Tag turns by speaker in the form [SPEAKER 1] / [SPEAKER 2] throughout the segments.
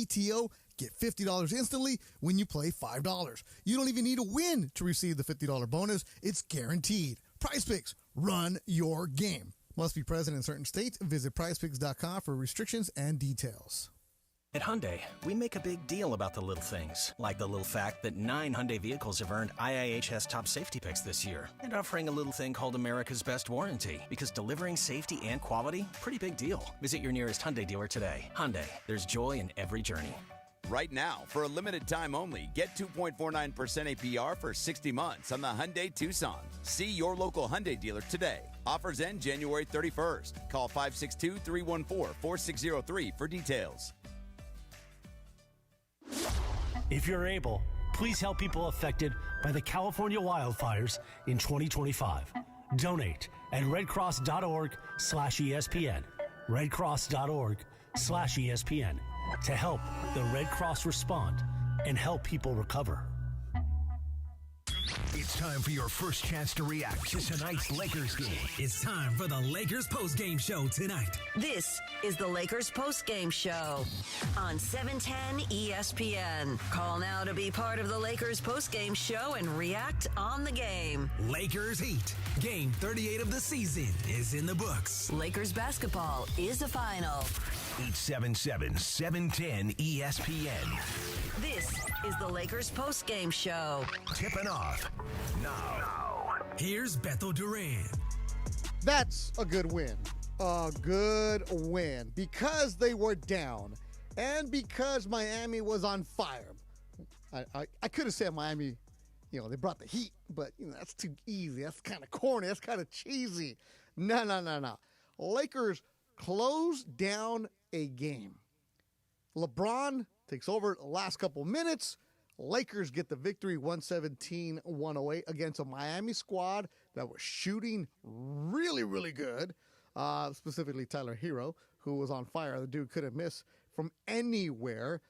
[SPEAKER 1] PTO. Get $50 instantly when you play $5. You don't even need a win to receive the $50 bonus. It's guaranteed. PrizePicks, run your game. Must be present in certain states. Visit prizepicks.com for restrictions and details.
[SPEAKER 2] At Hyundai, we make a big deal about the little things, like the little fact that 9 Hyundai vehicles have earned IIHS top safety picks this year, and offering a little thing called America's Best Warranty, because delivering safety and quality, pretty big deal. Visit your nearest Hyundai dealer today. Hyundai, there's joy in every journey.
[SPEAKER 3] Right now, for a limited time only, get 2.49% APR for 60 months on the Hyundai Tucson. See your local Hyundai dealer today. Offers end January 31st. Call 562-314-4603 for details.
[SPEAKER 4] If you're able, please help people affected by the California wildfires in 2025. Donate at redcross.org/ESPN. redcross.org/ESPN to help the Red Cross respond and help people recover.
[SPEAKER 5] It's time for your first chance to react to tonight's Lakers game.
[SPEAKER 6] It's time for the Lakers postgame show tonight.
[SPEAKER 7] This is the Lakers postgame show on 710 ESPN. Call now to be part of the Lakers postgame show and react on the game.
[SPEAKER 6] Lakers Heat. Game 38 of the season is in the books.
[SPEAKER 7] Lakers basketball is the final.
[SPEAKER 5] 877-710 ESPN.
[SPEAKER 7] This is the Lakers postgame show.
[SPEAKER 5] Tipping off now.
[SPEAKER 6] Here's Beto Duran.
[SPEAKER 1] That's a good win. A good win. Because they were down and because Miami was on fire. I could have said Miami, they brought the heat, but, that's too easy. That's kind of corny. That's kind of cheesy. No. Lakers closed down a game. LeBron takes over the last couple minutes. Lakers get the victory 117-108 against a Miami squad that was shooting really, really good. Specifically Tyler Hero, who was on fire. The dude couldn't miss from anywhere.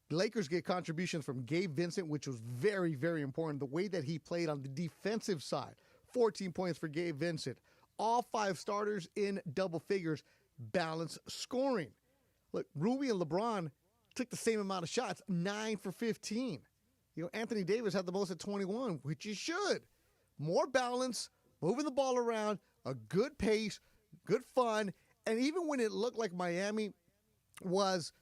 [SPEAKER 1] The Lakers get contributions from Gabe Vincent, which was very, very important. The way that he played on the defensive side. 14 points for Gabe Vincent. All 5 starters in double figures. Balanced scoring. Look, Ruby and LeBron took the same amount of shots, 9 for 15. Anthony Davis had the most at 21, which he should. More balance, moving the ball around, a good pace, good fun, and even when it looked like Miami was,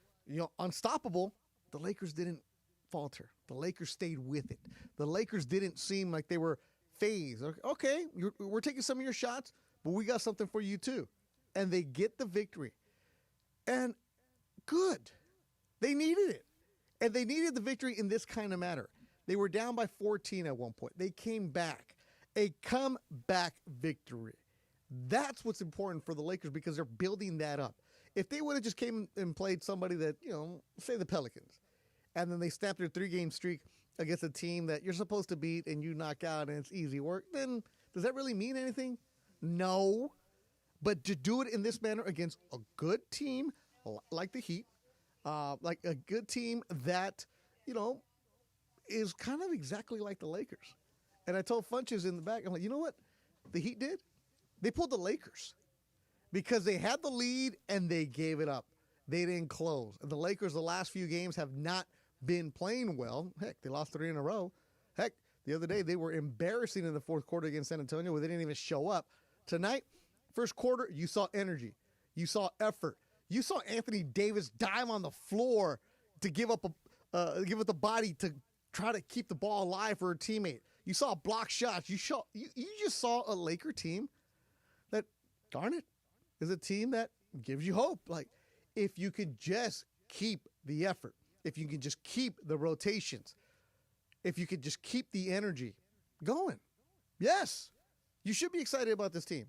[SPEAKER 1] unstoppable, the Lakers didn't falter. The Lakers stayed with it. The Lakers didn't seem like they were phased. Okay, we're taking some of your shots, but we got something for you too. And they get the victory. And good. They needed it. And they needed the victory in this kind of manner. They were down by 14 at one point. They came back. A comeback victory. That's what's important for the Lakers because they're building that up. If they would have just came and played somebody that, say the Pelicans, and then they snapped their 3-game streak against a team that you're supposed to beat and you knock out and it's easy work, then does that really mean anything? No. But to do it in this manner against a good team like the Heat, like a good team that, is kind of exactly like the Lakers. And I told Funches in the back, I'm like, you know what the Heat did? They pulled the Lakers because they had the lead and they gave it up. They didn't close. And the Lakers, the last few games, have not been playing well. Heck, they lost 3 in a row. Heck, the other day they were embarrassing in the fourth quarter against San Antonio where they didn't even show up. Tonight, first quarter, you saw energy. You saw effort. You saw Anthony Davis dive on the floor to give up the body to try to keep the ball alive for a teammate. You saw block shots. You just saw a Laker team that, darn it, is a team that gives you hope. Like, if you could just keep the effort, if you can just keep the rotations, if you could just keep the energy going, yes, you should be excited about this team.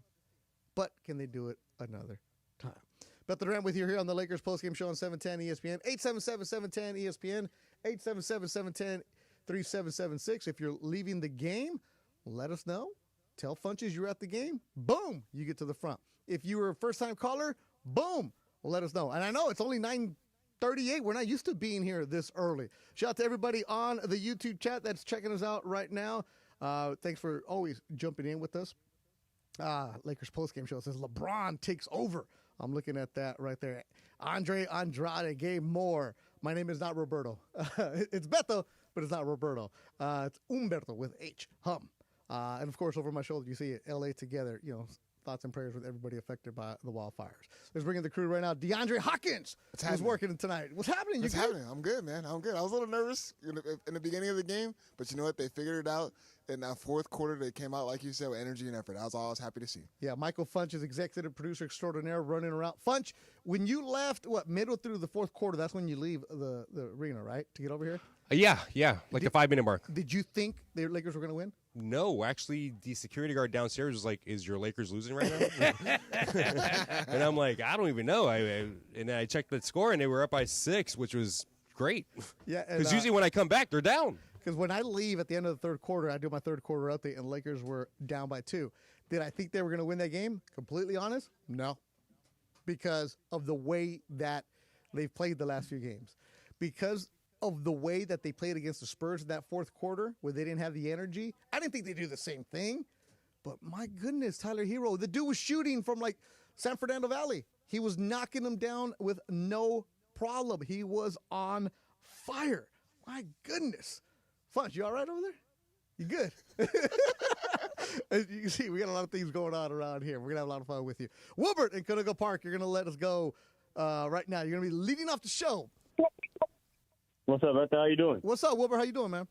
[SPEAKER 1] But can they do it another time? Beto Duran with you here on the Lakers postgame show on 710 ESPN. 877-710 ESPN. 877-710-3776. If you're leaving the game, let us know. Tell Funches you're at the game. Boom, you get to the front. If you were a first-time caller, boom, let us know. And I know it's only 9:38. We're not used to being here this early. Shout out to everybody on the YouTube chat that's checking us out right now. Thanks for always jumping in with us. Lakers postgame show says LeBron takes over I'm looking at that right there. Andre Andrade, Gabe Moore. My name is not Roberto. It's Beto, but it's not Roberto. It's Humberto with H. And, of course, over my shoulder, you see it, L.A. Together, thoughts and prayers with everybody affected by the wildfires. Let's bring in the crew right now. DeAndre Hawkins is working tonight. What's happening?
[SPEAKER 8] What's happening? I'm good, man. I'm good. I was a little nervous in the beginning of the game, but you know what? They figured it out. In that fourth quarter, they came out, like you said, with energy and effort. That's all I was happy to see.
[SPEAKER 1] Yeah, Michael Funch is executive producer extraordinaire running around. Funch, when you left, middle through the fourth quarter, that's when you leave the arena, right, to get over here?
[SPEAKER 9] Yeah, the 5-minute mark.
[SPEAKER 1] Did you think the Lakers were going to win?
[SPEAKER 9] No, actually, the security guard downstairs was like, "Is your Lakers losing right now?" And I'm like, "I don't even know." And I checked the score, and they were up by 6, which was great. Yeah, because usually when I come back, they're down.
[SPEAKER 1] Because when I leave at the end of the third quarter, I do my third quarter update, and the Lakers were down by 2. Did I think they were going to win that game? Completely honest, no. Because of the way that they've played the last few games. Because of the way that they played against the Spurs in that fourth quarter, where they didn't have the energy. I didn't think they'd do the same thing. But my goodness, Tyler Hero, the dude was shooting from like San Fernando Valley. He was knocking them down with no problem. He was on fire. My goodness. Funch, you all right over there? You good? As you can see, we got a lot of things going on around here. We're going to have a lot of fun with you. Wilbert in Conoco Park, you're going to let us go right now. You're going to be leading off the show.
[SPEAKER 10] What's up, Beto? How you doing?
[SPEAKER 1] What's up, Wilbur? How you doing, man?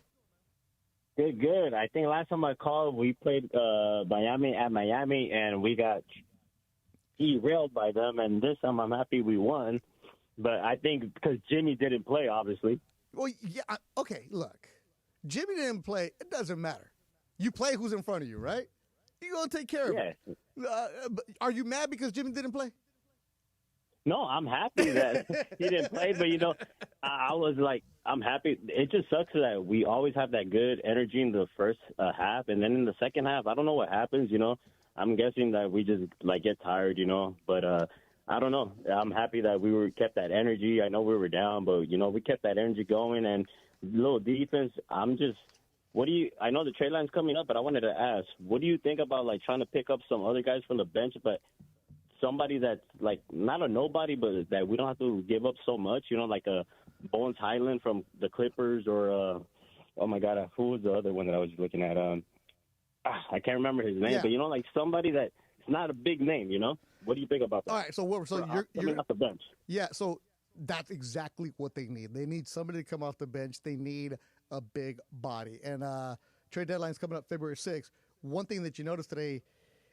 [SPEAKER 10] Good. I think last time I called, we played Miami at Miami, and we got derailed by them. And this time, I'm happy we won. But I think because Jimmy didn't play, obviously.
[SPEAKER 1] Well, yeah. Okay, look. Jimmy didn't play. It doesn't matter. You play who's in front of you, right? You're going to take care of it. But are you mad because Jimmy didn't play?
[SPEAKER 10] No, I'm happy that he didn't play, but, I was like, I'm happy. It just sucks that we always have that good energy in the first half, and then in the second half, I don't know what happens, I'm guessing that we just, get tired, but I don't know. I'm happy that we kept that energy. I know we were down, but, we kept that energy going, and little defense, I know the trade line's coming up, but I wanted to ask, what do you think about, trying to pick up some other guys from the bench, but somebody that's not a nobody, but that we don't have to give up so much, like a Bones Highland from the Clippers, or oh my God, who was the other one that I was looking at? I can't remember his name, but somebody that's not a big name. What do you think about that?
[SPEAKER 1] All right, so
[SPEAKER 10] you're off the bench.
[SPEAKER 1] Yeah, so that's exactly what they need. They need somebody to come off the bench. They need a big body, and trade deadline's coming up February 6th. One thing that you noticed today.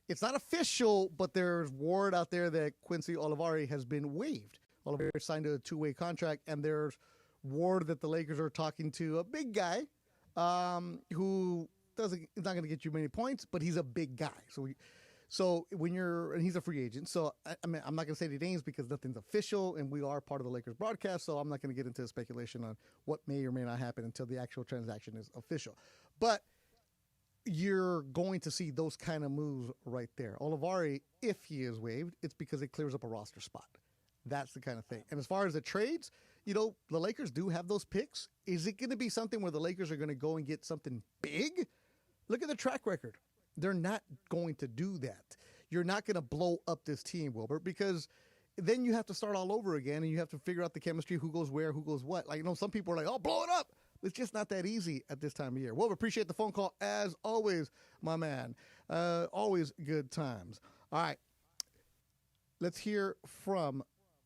[SPEAKER 1] It's not official, but there's word out there that Quincy Olivari has been waived. Olivari signed a 2-way contract, and there's word that the Lakers are talking to a big guy who is not going to get you many points, but he's a big guy. So and he's a free agent. So I'm not going to say any names because nothing's official, and we are part of the Lakers broadcast. So I'm not going to get into speculation on what may or may not happen until the actual transaction is official. But you're going to see those kind of moves right there. Olivari, if he is waived, it's because it clears up a roster spot. That's the kind of thing. And as far as the trades, the Lakers do have those picks. Is it going to be something where the Lakers are going to go and get something big? Look at the track record. They're not going to do that. You're not going to blow up this team, Wilbur, because then you have to start all over again, and you have to figure out the chemistry, who goes where, who goes what. Some people are like, oh, blow it up. It's just not that easy at this time of year. Well, we appreciate the phone call as always, my man. Always good times. All right. Let's hear from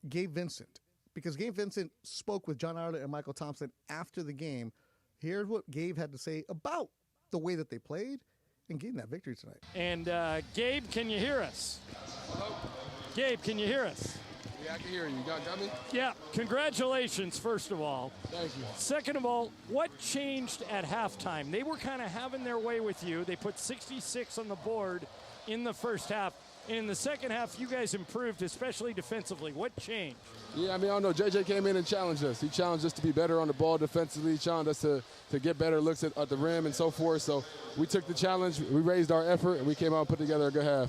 [SPEAKER 1] Gabe Vincent, because Gabe Vincent spoke with John Ireland and Michael Thompson after the game. Here's what Gabe had to say about the way that they played and getting that victory tonight.
[SPEAKER 11] And Gabe, can you hear us?
[SPEAKER 12] Hello?
[SPEAKER 11] Gabe, can you hear us?
[SPEAKER 12] Yeah, I can hear you. You got me?
[SPEAKER 11] Yeah. Congratulations, first of all.
[SPEAKER 12] Thank you.
[SPEAKER 11] Second of all, what changed at halftime? They were kind of having their way with you. They put 66 on the board in the first half. And in the second half, you guys improved, especially defensively. What changed?
[SPEAKER 12] Yeah, I don't know. JJ came in and challenged us. He challenged us to be better on the ball defensively. He challenged us to get better looks at the rim and so forth. So we took the challenge. We raised our effort, and we came out and put together a good half.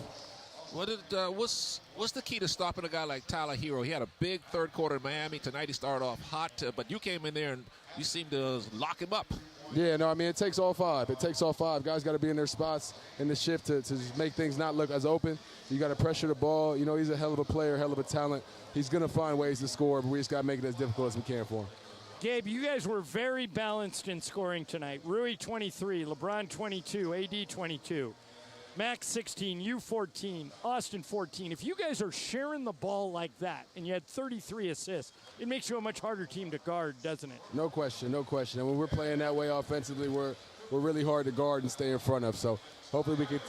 [SPEAKER 13] What's the key to stopping a guy like Tyler Hero? He had a big third quarter in Miami. Tonight he started off hot, but you came in there and you seemed to lock him up.
[SPEAKER 12] Yeah, no, I mean, it takes all five. It takes all five. Guys got to be in their spots in the shift to just make things not look as open. You got to pressure the ball. You know, he's a hell of a player, hell of a talent. He's going to find ways to score, but we just got to make it as difficult as we can for him.
[SPEAKER 11] Gabe, you guys were very balanced in scoring tonight. Rui 23, LeBron 22, AD 22. Max 16, you 14, Austin 14. If you guys are sharing the ball like that and you had 33 assists, it makes you a much harder team to guard, doesn't it?
[SPEAKER 12] No question, no question. And when we're playing that way offensively, we're really hard to guard and stay in front of. So hopefully we can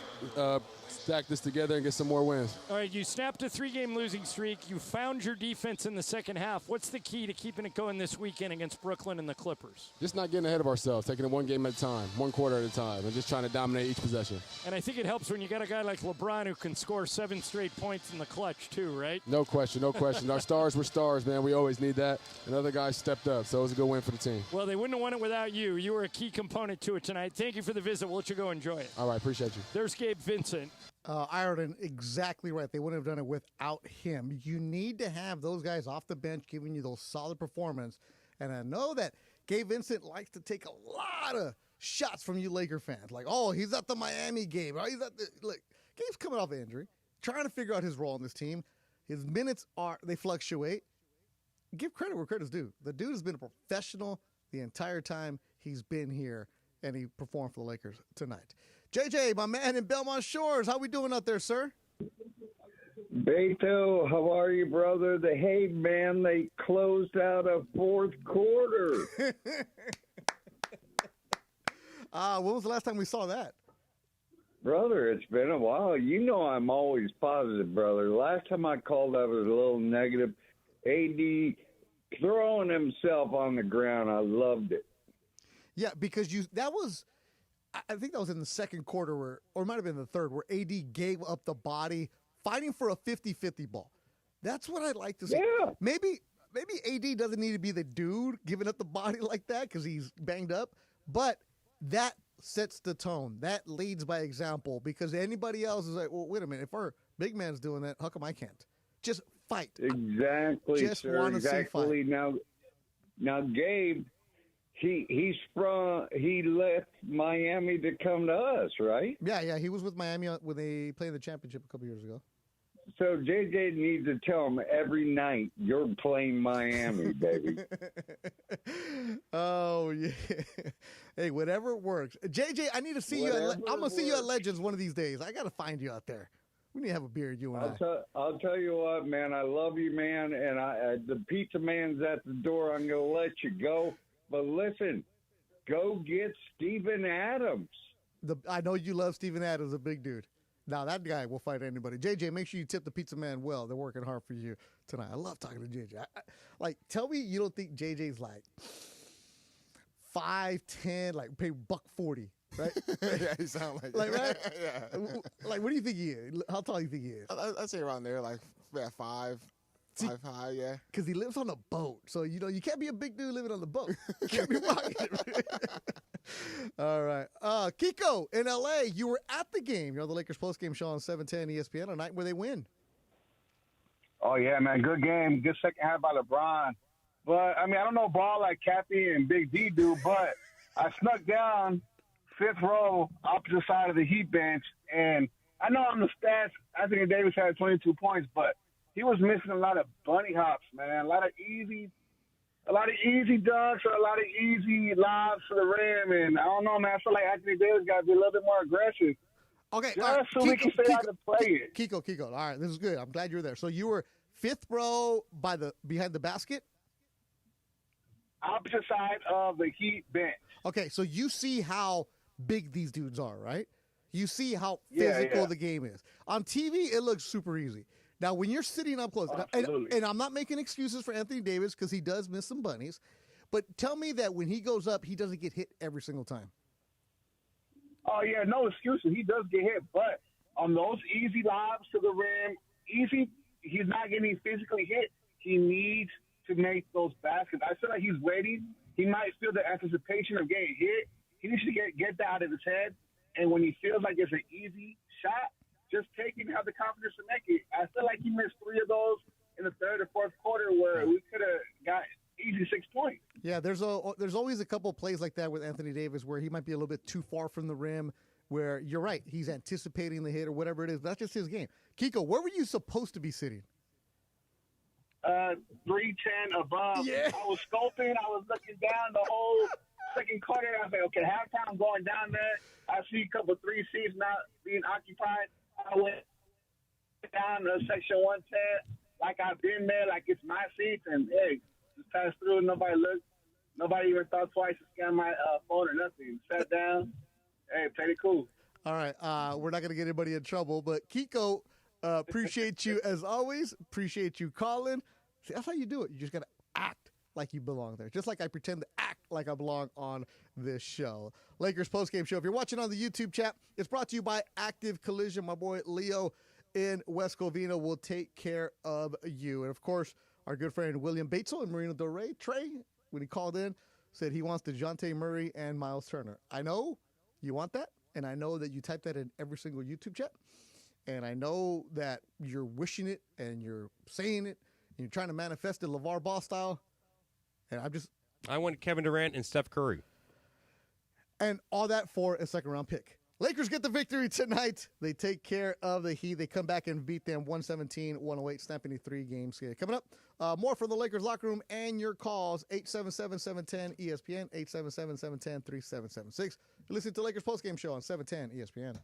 [SPEAKER 12] stack this together and get some more wins.
[SPEAKER 11] All right, you snapped a 3-game losing streak. You found your defense in the second half. What's the key to keeping it going this weekend against Brooklyn and the Clippers?
[SPEAKER 12] Just not getting ahead of ourselves, taking it one game at a time, one quarter at a time, and just trying to dominate each possession.
[SPEAKER 11] And I think it helps when you got a guy like LeBron who can score 7 straight points in the clutch too, right?
[SPEAKER 12] No question, no question. Our stars were stars, man. We always need that. And other guys stepped up, so it was a good win for the team.
[SPEAKER 11] Well, they wouldn't have won it without you. You were a key component to it tonight. Thank you for the visit. We'll let you go enjoy it.
[SPEAKER 12] All right, appreciate you.
[SPEAKER 11] There's Gabe Vincent.
[SPEAKER 1] Ireland, exactly right. They wouldn't have done it without him. You need to have those guys off the bench giving you those solid performance. And I know that Gabe Vincent likes to take a lot of shots from you Laker fans. Like, oh, he's at the Miami game. Oh, he's at the – look, Gabe's coming off an injury, trying to figure out his role in this team. His minutes they fluctuate. Give credit where credit's due. The dude has been a professional the entire time he's been here, and he performed for the Lakers tonight. JJ, my man in Belmont Shores, how we doing out there, sir?
[SPEAKER 14] Beto, how are you, brother? Hey, man, they closed out a fourth quarter.
[SPEAKER 1] When was the last time we saw that?
[SPEAKER 14] Brother, it's been a while. You know I'm always positive, brother. Last time I called, I was a little negative. AD throwing himself on the ground, I loved it.
[SPEAKER 1] Yeah, because I think that was in the second quarter or it might have been the third, where AD gave up the body, fighting for a 50-50 ball. That's what I'd like to see.
[SPEAKER 14] Yeah.
[SPEAKER 1] Maybe AD doesn't need to be the dude giving up the body like that because he's banged up, but that sets the tone. That leads by example, because anybody else is like, well, wait a minute. If our big man's doing that, how come I can't? Just fight.
[SPEAKER 14] Exactly,
[SPEAKER 1] just
[SPEAKER 14] sir. Exactly. Now, Gabe, he left Miami to come to us, right?
[SPEAKER 1] Yeah. He was with Miami when they played the championship a couple years ago.
[SPEAKER 14] So JJ needs to tell him every night you're playing Miami, baby.
[SPEAKER 1] Oh yeah. Hey, whatever works. JJ, I need to see you. I'm gonna see you at Legends one of these days. I gotta find you out there. We need to have a beer, you and I.
[SPEAKER 14] I'll tell you what, man. I love you, man. And the pizza man's at the door. I'm gonna let you go. But listen, go get Steven Adams.
[SPEAKER 1] I know you love Steven Adams, a big dude. Now, that guy will fight anybody. JJ, make sure you tip the pizza man well. They're working hard for you tonight. I love talking to JJ. Tell me you don't think JJ's like 5'10", like pay $140, right?
[SPEAKER 8] Yeah, he sounds like
[SPEAKER 1] right?
[SPEAKER 8] Yeah.
[SPEAKER 1] Like, what do you think he is? How tall do you think he is?
[SPEAKER 8] I'd say around there, like 5 high, yeah.
[SPEAKER 1] Because he lives on a boat. So, you can't be a big dude living on the boat. You can't be walking. All right. Kiko, in L.A., you were at the game. You're on the Lakers postgame show on 710 ESPN, a night where they win.
[SPEAKER 15] Oh, yeah, man. Good game. Good second half by LeBron. But, I don't know ball like Kathy and Big D do, but I snuck down fifth row, opposite side of the Heat bench, and I know on the stats, Anthony Davis had 22 points, but he was missing a lot of bunny hops, man. A lot of easy dunks or a lot of easy lobs to the rim. And I don't know, man. I feel like Anthony Davis got to be a little bit more aggressive.
[SPEAKER 1] Okay.
[SPEAKER 15] Just so we can stay out to play it.
[SPEAKER 1] Kiko. All right. This is good. I'm glad you were there. So you were fifth row behind the basket?
[SPEAKER 15] Opposite side of the Heat bench.
[SPEAKER 1] Okay. So you see how big these dudes are, right? You see how physical the game is. On TV, it looks super easy. Now, when you're sitting up close, and I'm not making excuses for Anthony Davis because he does miss some bunnies, but tell me that when he goes up, he doesn't get hit every single time.
[SPEAKER 15] Oh, yeah, no excuses. He does get hit, but on those easy lobs to the rim, he's not getting physically hit. He needs to make those baskets. I feel like he's waiting. He might feel the anticipation of getting hit. He needs to get that out of his head, and when he feels like it's an easy shot, just taking have the confidence to make it. I feel like he missed 3 of those in the third or fourth quarter where we could have got easy 6 points.
[SPEAKER 1] Yeah, there's always a couple plays like that with Anthony Davis where he might be a little bit too far from the rim, where you're right, he's anticipating the hit or whatever it is. That's just his game. Kiko, where were you supposed to be sitting?
[SPEAKER 15] 310 above.
[SPEAKER 1] Yeah.
[SPEAKER 15] I was scoping. I was looking down the whole second quarter. I was like, okay, halftime, I'm going down there. I see a couple 3 seats not being occupied. I went down to section 110 like I've been there, like it's my seats, and hey, just passed through. Nobody looked. Nobody even thought twice to scan my phone or nothing. Sat down. Hey, played it cool.
[SPEAKER 1] All right, we're not going to get anybody in trouble, but Kiko, appreciate you as always. Appreciate you calling. See, that's how you do it. You just got to act like you belong there, just like I pretend to act like I belong on this show. Lakers postgame show. If you're watching on the YouTube chat, it's brought to you by Active Collision. My boy Leo in West Covina will take care of you. And, of course, our good friend William Beto in Marina Del Rey. Trey, when he called in, said he wants DeJounte Murray and Miles Turner. I know you want that, and I know that you type that in every single YouTube chat. And I know that you're wishing it and you're saying it and you're trying to manifest it LeVar Ball style. And
[SPEAKER 9] I want Kevin Durant and Steph Curry.
[SPEAKER 1] And all that for a second-round pick. Lakers get the victory tonight. They take care of the Heat. They come back and beat them 117-108, snapping a 3-game series. Coming up, more from the Lakers locker room and your calls, 877-710-ESPN, 877-710-3776. You listen to Lakers postgame show on 710 ESPN.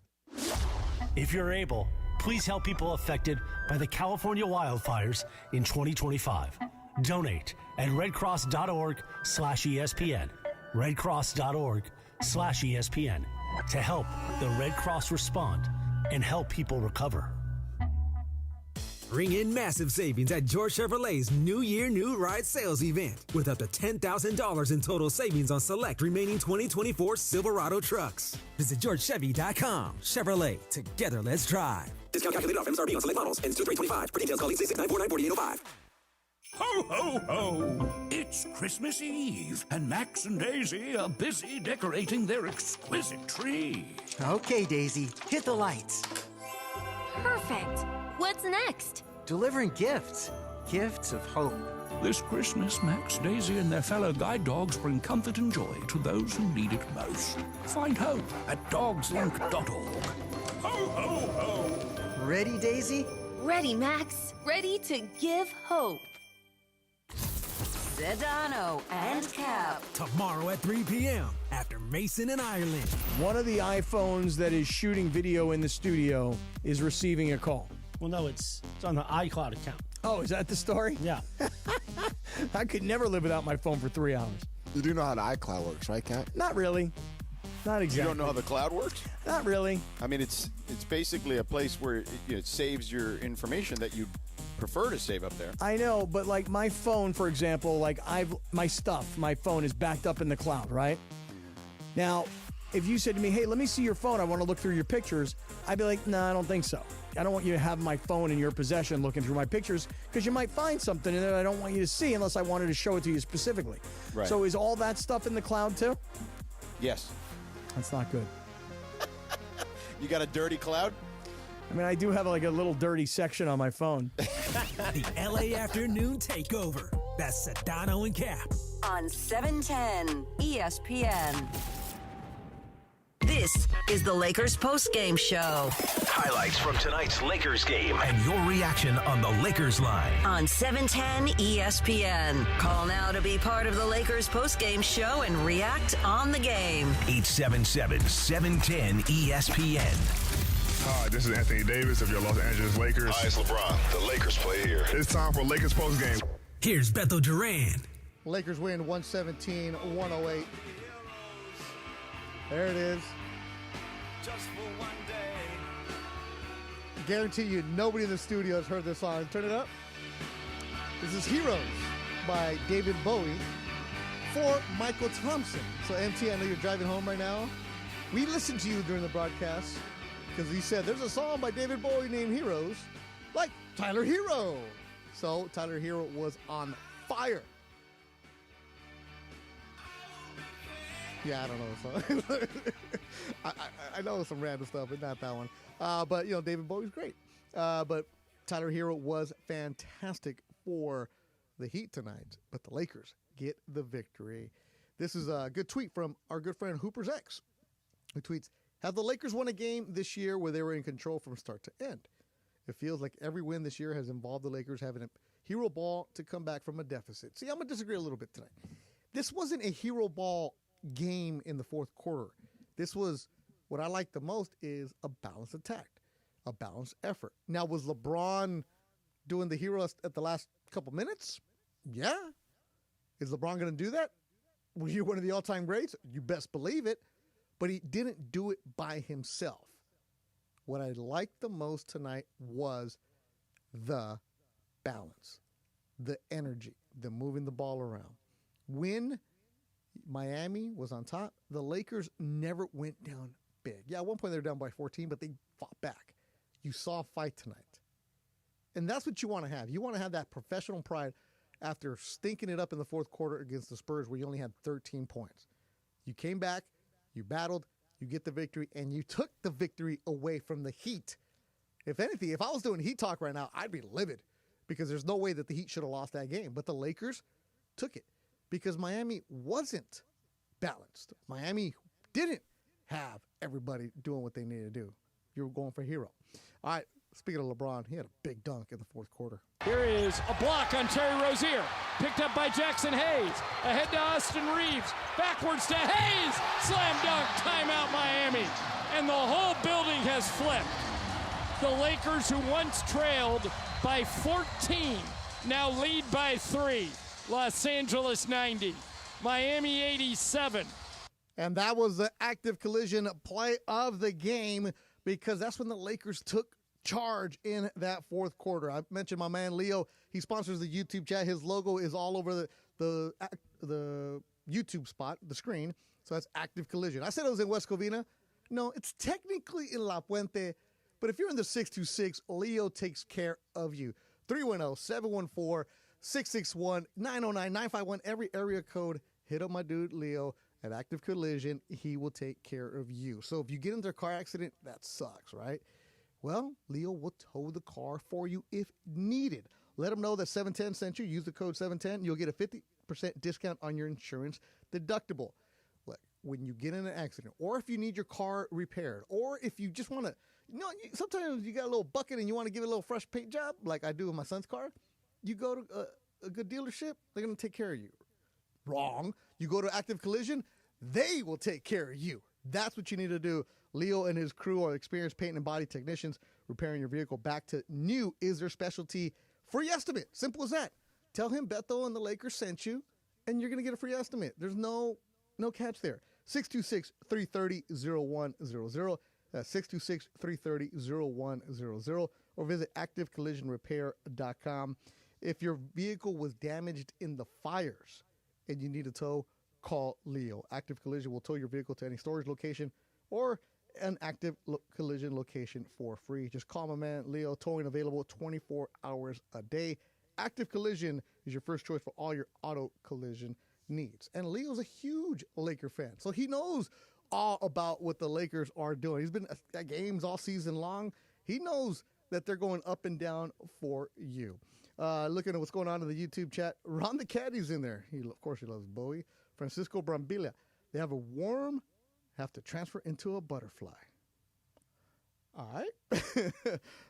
[SPEAKER 4] If you're able, please help people affected by the California wildfires in 2025. Donate at redcross.org/ESPN. redcross.org/ESPN to help the Red Cross respond and help people recover.
[SPEAKER 6] Ring in massive savings at George Chevrolet's New Year, New Ride sales event with up to $10,000 in total savings on select remaining 2024 Silverado trucks. Visit GeorgeChevy.com. Chevrolet, together let's drive.
[SPEAKER 16] Discount calculated off MSRP on select models. Ends 2/3/25. For details, call 866-949-4805.
[SPEAKER 17] Ho, ho, ho! It's Christmas Eve, and Max and Daisy are busy decorating their exquisite tree.
[SPEAKER 18] Okay, Daisy, hit the lights.
[SPEAKER 19] Perfect. What's next?
[SPEAKER 18] Delivering gifts. Gifts of hope.
[SPEAKER 17] This Christmas, Max, Daisy, and their fellow guide dogs bring comfort and joy to those who need it most. Find hope at dogslink.org. Ho, ho, ho!
[SPEAKER 18] Ready, Daisy?
[SPEAKER 19] Ready, Max. Ready to give hope.
[SPEAKER 7] Sedano and Cap.
[SPEAKER 6] Tomorrow at 3 p.m. after Mason and Ireland.
[SPEAKER 20] One of the iPhones that is shooting video in the studio is receiving a call.
[SPEAKER 4] Well, no, it's on the iCloud account.
[SPEAKER 20] Oh, is that the story?
[SPEAKER 4] Yeah.
[SPEAKER 20] I could never live without my phone for 3 hours.
[SPEAKER 8] You do know how the iCloud works, right, Kat?
[SPEAKER 20] Not really. Not exactly.
[SPEAKER 21] You don't know how the cloud works?
[SPEAKER 20] Not really.
[SPEAKER 21] I mean, it's basically a place where it saves your information that you prefer to save up there.
[SPEAKER 20] I know, but like my phone, for example, like my phone is backed up in the cloud, right? Now, if you said to me, hey, let me see your phone, I want to look through your pictures, I'd be like, no, I don't think so. I don't want you to have my phone in your possession looking through my pictures because you might find something in there I don't want you to see unless I wanted to show it to you specifically.
[SPEAKER 21] Right.
[SPEAKER 20] So is all that stuff in the cloud too?
[SPEAKER 21] Yes.
[SPEAKER 20] That's not good.
[SPEAKER 21] You got a dirty cloud?
[SPEAKER 20] I mean, I do have like a little dirty section on my phone.
[SPEAKER 6] The LA Afternoon Takeover. That's Sedano and Cap.
[SPEAKER 7] On 710 ESPN. This is the Lakers postgame show.
[SPEAKER 5] Highlights from tonight's Lakers game and your reaction on the Lakers line.
[SPEAKER 7] On 710 ESPN. Call now to be part of the Lakers postgame show and react on the game.
[SPEAKER 5] 877-710 ESPN.
[SPEAKER 22] Hi, this is Anthony Davis of your Los Angeles Lakers.
[SPEAKER 23] Hi, it's LeBron. The Lakers play here.
[SPEAKER 22] It's time for Lakers postgame.
[SPEAKER 6] Here's Beto Duran.
[SPEAKER 1] Lakers win 117-108. There it is.
[SPEAKER 24] Just for one day.
[SPEAKER 1] Guarantee you nobody in the studio has heard this song. Turn it up. This is Heroes by David Bowie for Michael Thompson. So, MT, I know you're driving home right now. We listened to you during the broadcast because he said there's a song by David Bowie named Heroes, like Tyler Hero. So, Tyler Hero was on fire. Yeah, I don't know the song. I know some random stuff, but not that one. But, you know, David Bowie's great. But Tyler Hero was fantastic for the Heat tonight. But the Lakers get the victory. This is a good tweet from our good friend Hooper's X, who tweets, have the Lakers won a game this year where they were in control from start to end? It feels like every win this year has involved the Lakers having a hero ball to come back from a deficit. See, I'm going to disagree a little bit tonight. This wasn't a hero ball game in the fourth quarter. This was, what I like the most is a balanced attack, a balanced effort. Now, was LeBron doing the hero at the last couple minutes? Yeah. Is LeBron going to do that? Were you one of the all-time greats? You best believe it. But he didn't do it by himself. What I liked the most tonight was the balance, the energy, the moving the ball around. When Miami was on top, the Lakers never went down big. Yeah, at one point they were down by 14, but they fought back. You saw a fight tonight. And that's what you want to have. You want to have that professional pride after stinking it up in the fourth quarter against the Spurs where you only had 13 points. You came back, you battled, you get the victory, and you took the victory away from the Heat. If anything, if I was doing Heat talk right now, I'd be livid because there's no way that the Heat should have lost that game. But the Lakers took it because Miami wasn't balanced. Miami didn't have everybody doing what they needed to do. You were going for hero. All right, speaking of LeBron, he had a big dunk in the fourth quarter.
[SPEAKER 11] Here is a block on Terry Rozier. Picked up by Jackson Hayes. Ahead to Austin Reeves. Backwards to Hayes. Slam dunk. Timeout Miami. And the whole building has flipped. The Lakers, who once trailed by 14, now lead by 3. Los Angeles 90. Miami 87.
[SPEAKER 1] And that was the active collision play of the game because that's when the Lakers took charge in that fourth quarter. I mentioned my man Leo. He sponsors the YouTube chat. His logo is all over the YouTube spot, the screen. So that's active collision. I said it was in West Covina. No, it's technically in La Puente. But if you're in the 626, Leo takes care of you. 310-714-661-909-951. Every area code. Hit up my dude Leo at Active Collision. He will take care of you. So if you get into a car accident, that sucks, right? Well, Leo will tow the car for you if needed. Let him know that 710 sent you. Use the code 710. You'll get a 50% discount on your insurance deductible. Look, when you get in an accident, or if you need your car repaired, or if you just want to, sometimes you got a little bucket and you want to give it a little fresh paint job, like I do with my son's car, you go to a good dealership, they're going to take care of you. Wrong. You go to Active Collision, they will take care of you. That's what you need to do. Leo and his crew are experienced paint and body technicians. Repairing your vehicle back to new is their specialty. Free estimate. Simple as that. Tell him Beto and the Lakers sent you, and you're going to get a free estimate. There's no catch there. 626-330-0100. That's 626-330-0100. Or visit activecollisionrepair.com. If your vehicle was damaged in the fires and you need a tow, call Leo. Active Collision will tow your vehicle to any storage location or an Active Collision location for free. Just call my man Leo. Towing available 24 hours a day. Active Collision is your first choice for all your auto collision needs. And Leo's a huge Laker fan, so he knows all about what the Lakers are doing. He's been at games all season long. He knows that they're going up and down for you. Looking at what's going on in the YouTube chat, Ron the Caddy's in there. Of course, he loves Bowie. Francisco Brambilla. They have a worm, have to transfer into a butterfly. All right.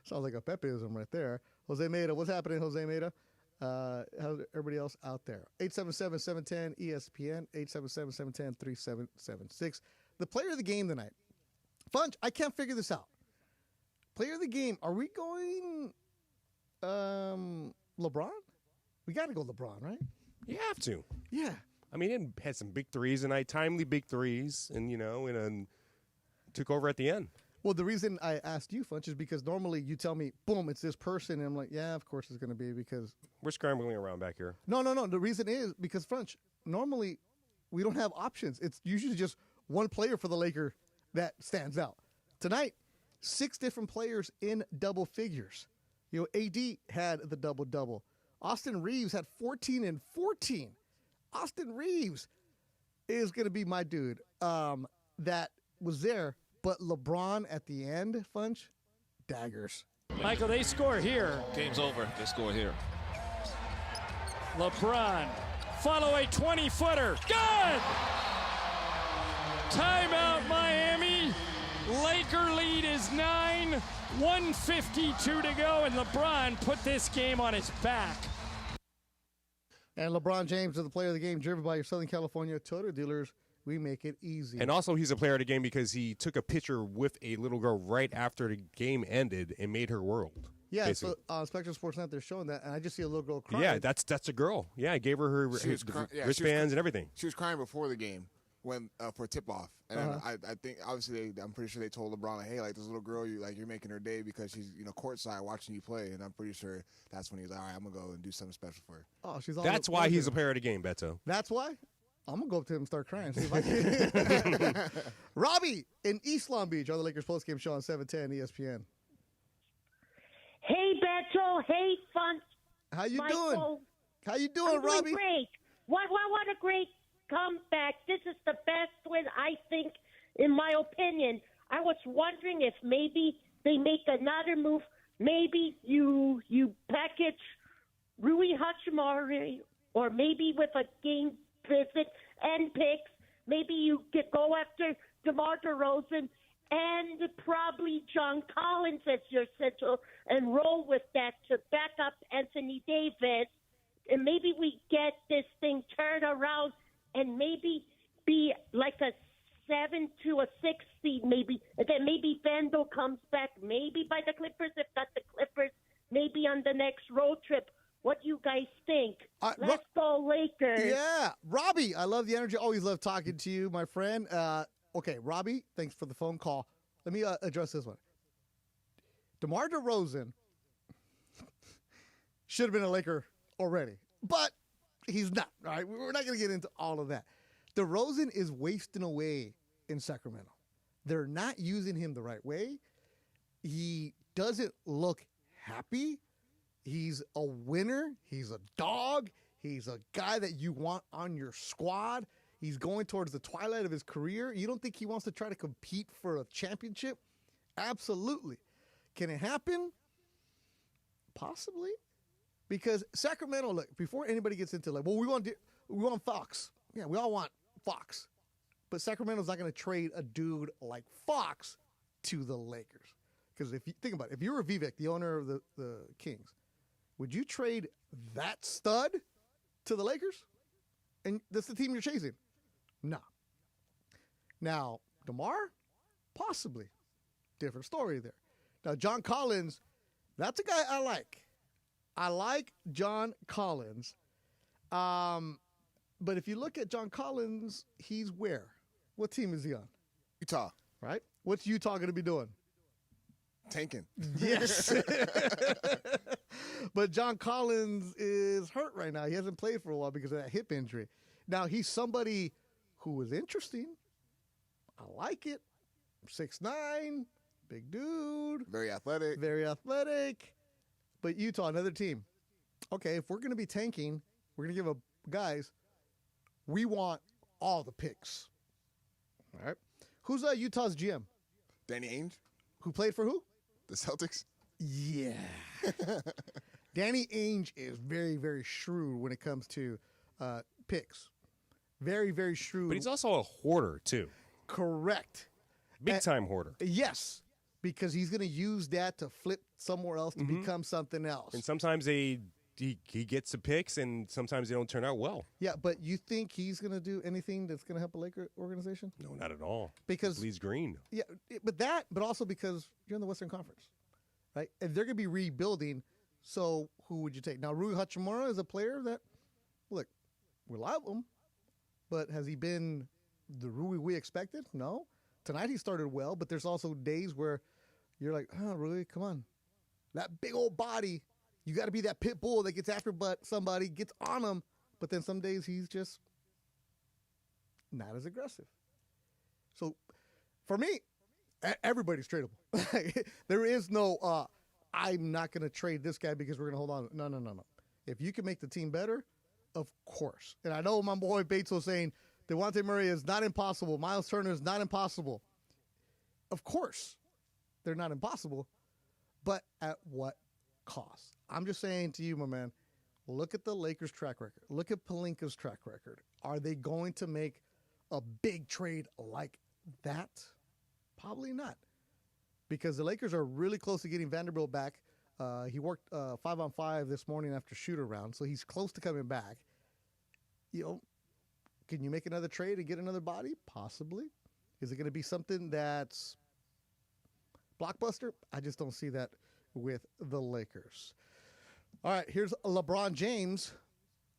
[SPEAKER 1] Sounds like a Pepeism right there. Jose Meda, what's happening, Jose Meda? How's everybody else out there? 877-710-ESPN, 877-710-3776. The player of the game tonight. Funch, I can't figure this out. Player of the game, are we going LeBron? We got to go LeBron, right?
[SPEAKER 9] You have to.
[SPEAKER 1] Yeah.
[SPEAKER 9] I mean, he had some big threes tonight, timely big threes, and, and took over at the end.
[SPEAKER 1] Well, the reason I asked you, Funch, is because normally you tell me, boom, it's this person, and I'm like, yeah, of course it's going to be because...
[SPEAKER 9] We're scrambling around back here.
[SPEAKER 1] No. The reason is because, Funch, normally we don't have options. It's usually just one player for the Laker that stands out. Tonight, 6 different players in double figures. AD had the double-double. Austin Reeves had 14 and 14. Austin Reeves is going to be my dude that was there. But LeBron at the end, Funch, daggers.
[SPEAKER 11] Michael, they score here.
[SPEAKER 2] Game's over. They score here.
[SPEAKER 11] LeBron, Follow a 20-footer. Good! Timeout, Miami. Laker lead is 9. 1:52 to go, and LeBron put this game on his back.
[SPEAKER 1] And LeBron James is the player of the game, driven by your Southern California Toyota dealers. We make it easy.
[SPEAKER 9] And also, he's a player of the game because he took a picture with a little girl right after the game ended and made her world.
[SPEAKER 1] Yeah,
[SPEAKER 9] basically.
[SPEAKER 1] so Spectrum Sportsnet, they're showing that, and I just see a little girl crying.
[SPEAKER 9] Yeah, that's a girl. Yeah, I gave her her wristbands and everything.
[SPEAKER 8] She was crying before the game when for tip-off. And I think, obviously, I'm pretty sure they told LeBron, like, hey, like, this little girl, you're making her day because she's, courtside watching you play. And I'm pretty sure that's when he's like, all right, I'm going to go and do something special for her.
[SPEAKER 1] Oh, she's all
[SPEAKER 9] That's why he's a player of the game, Beto.
[SPEAKER 1] That's why? I'm going to go up to him and start crying. See if I can. Robbie in East Long Beach on the Lakers postgame show on 710 ESPN.
[SPEAKER 2] Hey, Beto. Hey, Fun.
[SPEAKER 1] How you
[SPEAKER 2] Michael.
[SPEAKER 1] doing? How you doing,
[SPEAKER 2] I'm
[SPEAKER 1] Robbie?
[SPEAKER 2] Doing great. What a great comeback. This is the best win, I think, in my opinion. I was wondering if maybe they make another move. Maybe you package Rui Hachimura, or maybe with a game visit and picks, maybe you could go after DeMar DeRozan and probably John Collins as your central and roll with that to back up Anthony Davis. And maybe we get this thing turned around and maybe be like a 7 to a 6 seed, maybe. And then maybe Vandal comes back, maybe by the Clippers, if not the Clippers, maybe on the next road trip. What do you guys think? Let's go Lakers.
[SPEAKER 1] Yeah. Robbie, I love the energy. Always love talking to you, my friend. Okay, Robbie, thanks for the phone call. Let me address this one. DeMar DeRozan should have been a Laker already, but he's not. All right, we're not going to get into all of that. DeRozan is wasting away in Sacramento. They're not using him the right way. He doesn't look happy. He's a winner. He's a dog. He's a guy that you want on your squad. He's going towards the twilight of his career. You don't think he wants to try to compete for a championship? Absolutely. Can it happen? Possibly. Because Sacramento, look, before anybody gets into like, well, we want Fox. Yeah, we all want Fox. But Sacramento's not going to trade a dude like Fox to the Lakers. Because if you think about it, if you were Vivek, the owner of the Kings, would you trade that stud to the Lakers? And that's the team you're chasing? No. Now, DeMar? Possibly. Different story there. Now, John Collins, that's a guy I like. I like John Collins. But if you look at John Collins, he's where? What team is he on?
[SPEAKER 8] Utah.
[SPEAKER 1] Right? What's Utah going to be doing?
[SPEAKER 8] Tanking.
[SPEAKER 1] Yes. But John Collins is hurt right now. He hasn't played for a while because of that hip injury. Now, he's somebody who was interesting. I like it. 6'9", big dude.
[SPEAKER 8] Very athletic.
[SPEAKER 1] Very athletic. But Utah, another team. Okay, if we're going to be tanking, we're going to give up guys, we want all the picks. All right. Who's Utah's GM?
[SPEAKER 8] Danny Ainge.
[SPEAKER 1] Who played for who?
[SPEAKER 8] The Celtics.
[SPEAKER 1] Yeah. Danny Ainge is very, very shrewd when it comes to picks. Very, very shrewd.
[SPEAKER 9] But he's also a hoarder, too.
[SPEAKER 1] Correct.
[SPEAKER 9] Big-time hoarder.
[SPEAKER 1] Yes, because he's going to use that to flip somewhere else to become something else.
[SPEAKER 9] And sometimes he gets the picks, and sometimes they don't turn out well.
[SPEAKER 1] Yeah, but you think he's going to do anything that's going to help a Laker organization?
[SPEAKER 9] No, not at all.
[SPEAKER 1] Because
[SPEAKER 9] he's green.
[SPEAKER 1] Yeah, but also because you're in the Western Conference, right? And they're going to be rebuilding. So who would you take? Now, Rui Hachimura is a player that, look, we love him, but has he been the Rui we expected? No. Tonight he started well, but there's also days where you're like, oh, Rui, come on. That big old body, you got to be that pit bull that gets after somebody, gets on him, but then some days he's just not as aggressive. So for me, everybody's tradable. There is no, I'm not going to trade this guy because we're going to hold on. No. If you can make the team better, of course. And I know my boy Beto saying Devontae Murray is not impossible. Miles Turner is not impossible. Of course, they're not impossible, but at what cost? I'm just saying to you, my man, Look at the Lakers' track record. Look at Pelinka's track record. Are they going to make a big trade like that? Probably not. Because the Lakers are really close to getting Vanderbilt back. He worked 5-on-5 this morning after shoot-around, so he's close to coming back. Can you make another trade and get another body? Possibly. Is it going to be something that's blockbuster? I just don't see that with the Lakers. All right, here's LeBron James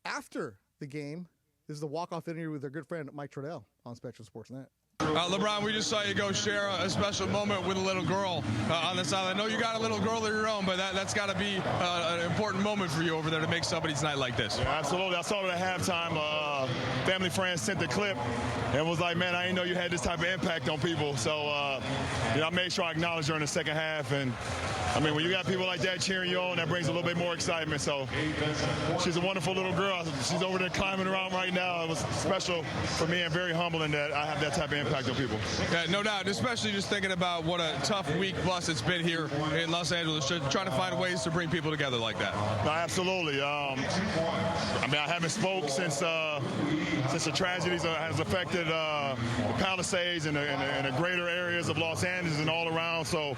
[SPEAKER 1] after the game. This is the walk-off interview with their good friend Mike Trudell on Spectrum Sportsnet.
[SPEAKER 3] LeBron, we just saw you go share a special moment with a little girl on the side. I know you got a little girl of your own, but that's got to be an important moment for you over there to make somebody's night like this.
[SPEAKER 22] Yeah, absolutely. I saw it at halftime. Family friends sent the clip and was like, man, I didn't know you had this type of impact on people. So, I made sure I acknowledged her in the second half. And, when you got people like that cheering you on, that brings a little bit more excitement. So she's a wonderful little girl. She's over there climbing around right now. It was special for me and very humbling that I have that type of impact on people.
[SPEAKER 3] Yeah, no doubt, especially just thinking about what a tough week plus it's been here in Los Angeles, trying to find ways to bring people together like that.
[SPEAKER 22] No, absolutely. I haven't spoke since the tragedies has affected the Palisades and the greater areas of Los Angeles and all around. So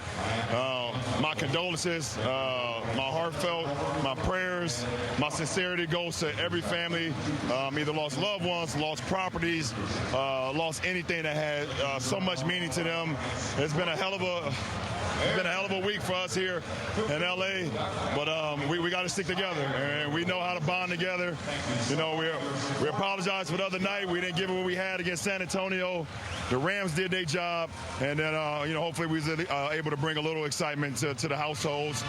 [SPEAKER 22] my condolences, my heartfelt, my prayers, my sincerity goes to every family, either lost loved ones, lost properties, lost anything that had so much meaning to them. It's been a hell of a week for us here in LA, but we got to stick together, and we know how to bond together. We apologize for the other night. We didn't give it what we had against San Antonio. The Rams did their job, and then hopefully we was able to bring a little excitement to the households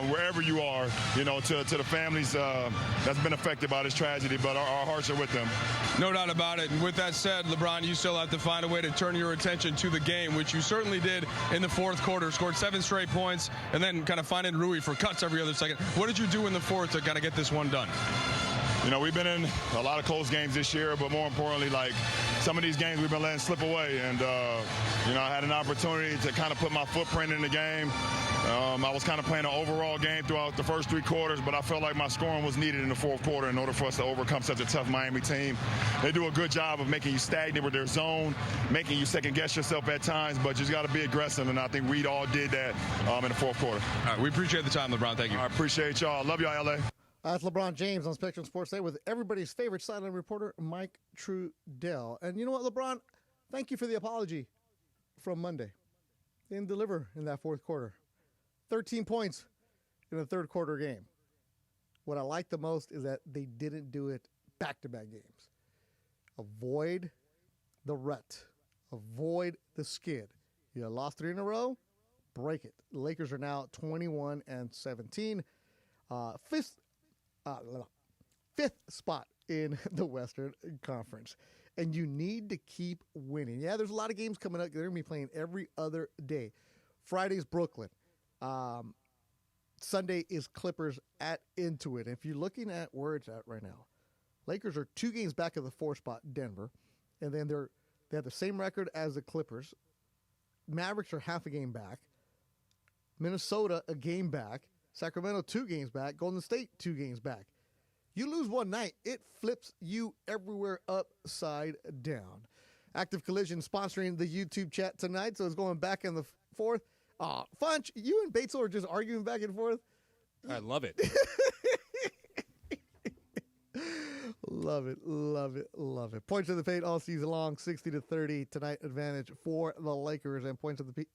[SPEAKER 22] wherever you are, to the families that's been affected by this tragedy. But our hearts are with them.
[SPEAKER 3] No doubt about it. And with that said, LeBron, you still have to find a way to turn your attention to the game, which you certainly did in the fourth quarter. Scored 7 straight points, and then kind of finding Rui for cuts every other second. What did you do in the fourth to kind of get this one done?
[SPEAKER 22] We've been in a lot of close games this year, but more importantly, some of these games we've been letting slip away. And, I had an opportunity to kind of put my footprint in the game. I was kind of playing an overall game throughout the first 3 quarters, but I felt like my scoring was needed in the fourth quarter in order for us to overcome such a tough Miami team. They do a good job of making you stagnant with their zone, making you second-guess yourself at times, but you just got to be aggressive, and I think we all did that in the fourth quarter.
[SPEAKER 3] All right, we appreciate the time, LeBron. Thank you.
[SPEAKER 22] I appreciate y'all. Love y'all, L.A.
[SPEAKER 1] That's LeBron James on Spectrum Sports Day with everybody's favorite sideline reporter, Mike Trudell. And you know what, LeBron? Thank you for the apology from Monday. They didn't deliver in that fourth quarter. 13 points in the third quarter game. What I like the most is that they didn't do it back-to-back games. Avoid the rut. Avoid the skid. You lost 3 in a row, break it. The Lakers are now 21-17. Fifth spot in the Western Conference. And you need to keep winning. Yeah, there's a lot of games coming up. They're going to be playing every other day. Friday's Brooklyn. Sunday is Clippers at Intuit. If you're looking at where it's at right now, Lakers are 2 games back of the 4th spot, Denver. And then they have the same record as the Clippers. Mavericks are half a game back. Minnesota, a game back. Sacramento, 2 games back. Golden State, 2 games back. You lose one night, it flips you everywhere upside down. Active Collision sponsoring the YouTube chat tonight, so it's going back in the fourth. Funch, you and Beto are just arguing back and forth.
[SPEAKER 9] I love it.
[SPEAKER 1] Love it, love it, love it. Points of the paint all season long, 60-30 tonight advantage for the Lakers. And Points of the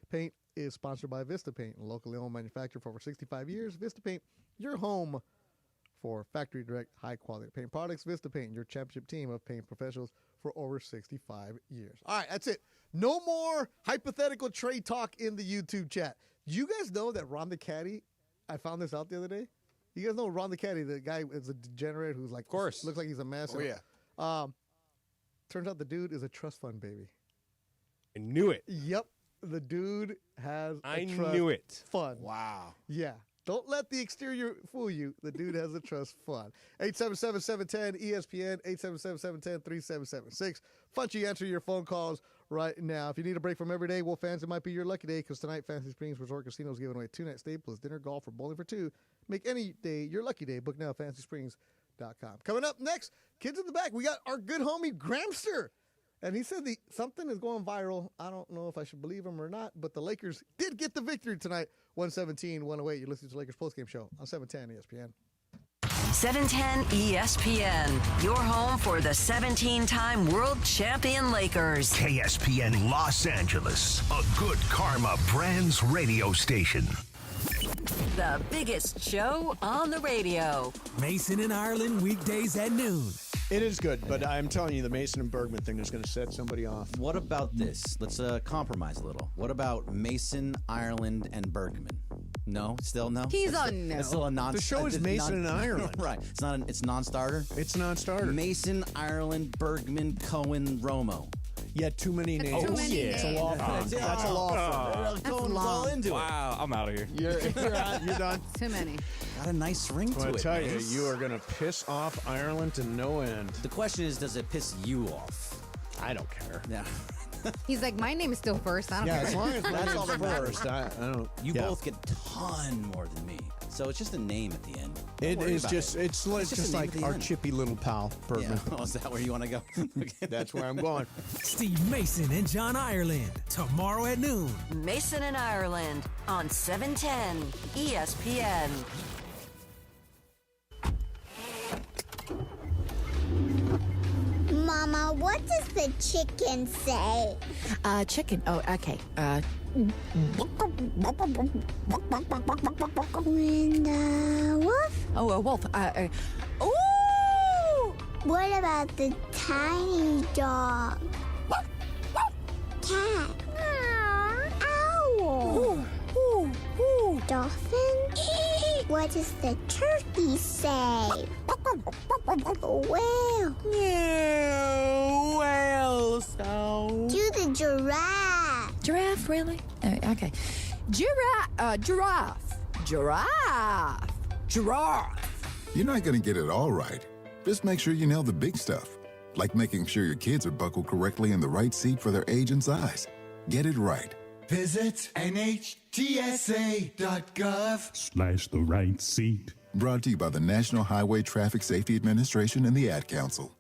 [SPEAKER 1] Paint is sponsored by Vista Paint, a locally owned manufacturer for over 65 years. Vista Paint, your home for factory direct high quality paint products. Vista Paint, your championship team of paint professionals for over 65 years. All right, that's it. No more hypothetical trade talk in the YouTube chat. Do you guys know that Ron the Caddy, I found this out the other day. You guys know Ron the Caddy, the guy is a degenerate who's like, of course, looks like he's a mess.
[SPEAKER 22] Oh, yeah.
[SPEAKER 1] Turns out the dude is a trust fund baby.
[SPEAKER 9] I knew it.
[SPEAKER 1] Yep. The dude has a trust
[SPEAKER 9] knew it.
[SPEAKER 1] fund.
[SPEAKER 22] Wow.
[SPEAKER 1] Yeah. Don't let the exterior fool you. The dude has a trust fund. 877-710-ESPN, 877-710-3776. Funchy, answer your phone calls right now. If you need a break from every day, well, fans, it might be your lucky day because tonight, Fantasy Springs Resort Casino is giving away 2-night stay plus dinner, golf, or bowling for 2. Make any day your lucky day. Book now at FantasySprings.com. Coming up next, kids in the back, we got our good homie Gramster. And he said something is going viral. I don't know if I should believe him or not, but the Lakers did get the victory tonight, 117-108. You're listening to the Lakers postgame show on 710 ESPN.
[SPEAKER 7] 710 ESPN, your home for the 17-time world champion Lakers.
[SPEAKER 5] KSPN Los Angeles, a Good Karma Brands radio station.
[SPEAKER 7] The biggest show on the radio.
[SPEAKER 6] Mason and Ireland, weekdays at noon.
[SPEAKER 10] It is good, but I'm telling you, the Mason and Bergman thing is going to set somebody off.
[SPEAKER 12] What about this? Let's compromise a little. What about Mason, Ireland, and Bergman? No, still no.
[SPEAKER 13] He's on no.
[SPEAKER 12] It's still a non.
[SPEAKER 10] The show is Mason and Ireland,
[SPEAKER 12] right? It's not. It's non-starter.
[SPEAKER 10] It's non-starter.
[SPEAKER 12] Mason, Ireland, Bergman, Cohen, Romo.
[SPEAKER 10] Yeah, too many names.
[SPEAKER 13] Too many names.
[SPEAKER 10] It's a law firm. That's a law firm.
[SPEAKER 12] Cohen's all into it.
[SPEAKER 9] Wow, I'm out of here.
[SPEAKER 10] You're out. You're done.
[SPEAKER 13] Too many.
[SPEAKER 12] Got a nice ring to
[SPEAKER 10] I
[SPEAKER 12] it.
[SPEAKER 10] tell you,
[SPEAKER 12] Mace.
[SPEAKER 10] you are going to piss off Ireland to no end.
[SPEAKER 12] The question is, does it piss you off?
[SPEAKER 10] I don't care.
[SPEAKER 12] Yeah.
[SPEAKER 13] He's like, my name is still first. I don't
[SPEAKER 10] Yeah,
[SPEAKER 13] care.
[SPEAKER 10] as long as that's all the first. I don't.
[SPEAKER 12] You both get a ton more than me, so it's just a name at the end.
[SPEAKER 10] It is just. It's just
[SPEAKER 12] a name
[SPEAKER 10] like
[SPEAKER 12] at the
[SPEAKER 10] our
[SPEAKER 12] end.
[SPEAKER 10] chippy little pal, Bergman.
[SPEAKER 12] Yeah. Oh, is that where you want to go?
[SPEAKER 10] That's where I'm going.
[SPEAKER 6] Steve Mason and John Ireland, tomorrow at noon.
[SPEAKER 7] Mason and Ireland on 710 ESPN.
[SPEAKER 14] Mama, what does the chicken say?
[SPEAKER 13] Chicken. Oh, okay.
[SPEAKER 14] And wolf?
[SPEAKER 13] Oh, a wolf.
[SPEAKER 14] Ooh! What about the tiny dog? Cat? Owl? Dolphin? What does the turkey say? Whale?
[SPEAKER 13] Whale sound.
[SPEAKER 14] Do the giraffe.
[SPEAKER 13] Giraffe, really? Okay. Giraffe.
[SPEAKER 25] You're not going to get it all right. Just make sure you nail the big stuff, like making sure your kids are buckled correctly in the right seat for their age and size. Get it right.
[SPEAKER 26] Visit NHTSA.gov/the
[SPEAKER 17] right seat.
[SPEAKER 25] Brought to you by the National Highway Traffic Safety Administration and the Ad Council.